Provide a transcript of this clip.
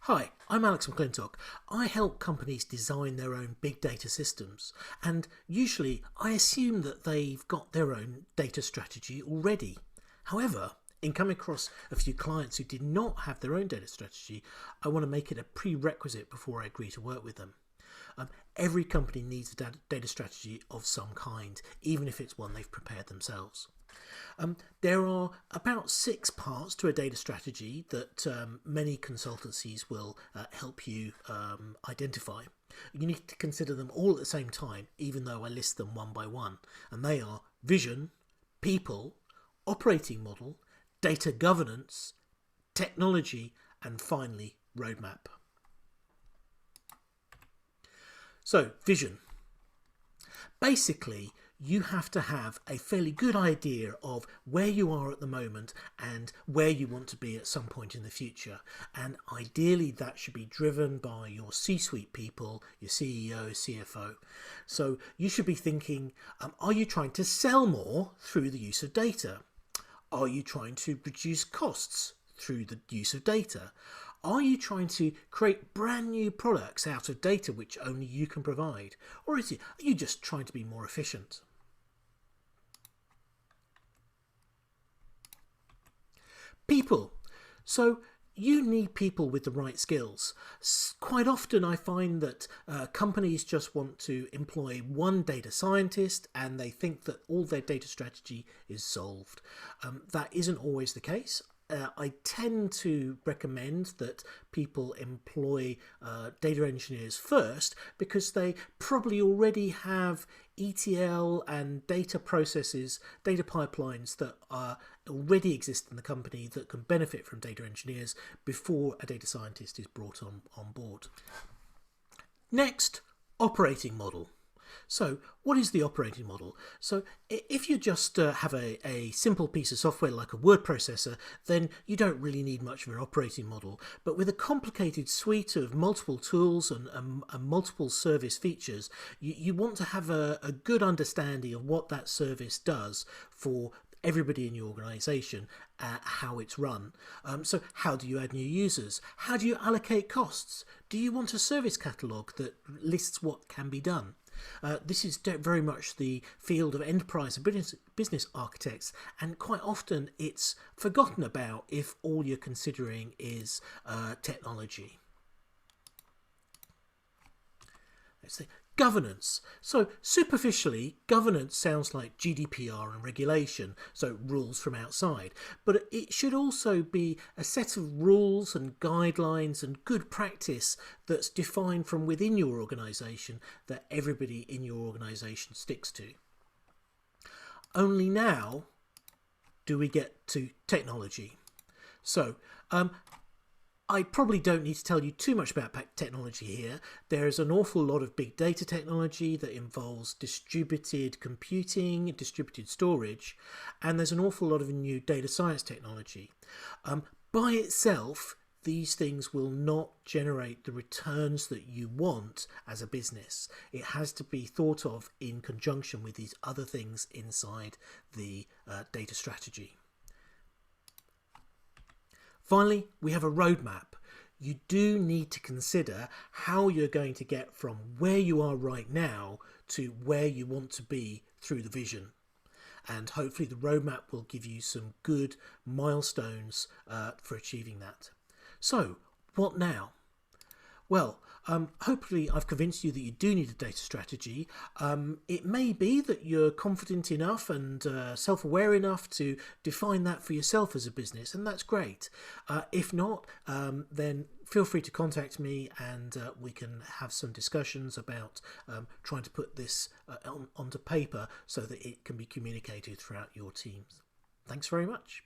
Hi, I'm Alex McClintock. I help companies design their own big data systems, and usually I assume that they've got their own data strategy already. However, in coming across a few clients who did not have their own data strategy, I want to make it a prerequisite before I agree to work with them. Every company needs a data strategy of some kind, even if it's one they've prepared themselves. There are about 6 parts to a data strategy that many consultancies will help you identify. You need to consider them all at the same time, even though I list them one by one. And they are vision, people, operating model, data governance, technology, and finally, roadmap. So, vision. Basically, you have to have a fairly good idea of where you are at the moment and where you want to be at some point in the future. And ideally that should be driven by your C-suite people, your CEO, CFO. So you should be thinking, are you trying to sell more through the use of data? Are you trying to reduce costs through the use of data? Are you trying to create brand new products out of data which only you can provide? Or are you just trying to be more efficient? People. So you need people with the right skills. Quite often I find that companies just want to employ one data scientist and they think that all their data strategy is solved. That isn't always the case. I tend to recommend that people employ data engineers first because they probably already have ETL and data processes, data pipelines that already exist in the company that can benefit from data engineers before a data scientist is brought on board. Next, operating model. So what is the operating model? So if you just have a simple piece of software like a word processor, then you don't really need much of an operating model. But with a complicated suite of multiple tools and multiple service features, you want to have a good understanding of what that service does for everybody in your organization, how it's run. So how do you add new users? How do you allocate costs? Do you want a service catalog that lists what can be done? This is very much the field of enterprise and business architects, and quite often it's forgotten about if all you're considering is technology. Let's see. Governance. So superficially, governance sounds like GDPR and regulation, so rules from outside. But it should also be a set of rules and guidelines and good practice that's defined from within your organisation that everybody in your organisation sticks to. Only now do we get to technology. So, I probably don't need to tell you too much about technology here. There's an awful lot of big data technology that involves distributed computing, distributed storage, and there's an awful lot of new data science technology. By itself, these things will not generate the returns that you want as a business. It has to be thought of in conjunction with these other things inside the data strategy. Finally, we have a roadmap. You do need to consider how you're going to get from where you are right now to where you want to be through the vision. And hopefully the roadmap will give you some good milestones for achieving that. So, what now? Well, hopefully I've convinced you that you do need a data strategy. It may be that you're confident enough and self-aware enough to define that for yourself as a business, and that's great. If not, then feel free to contact me and we can have some discussions about trying to put this onto paper so that it can be communicated throughout your teams. Thanks very much.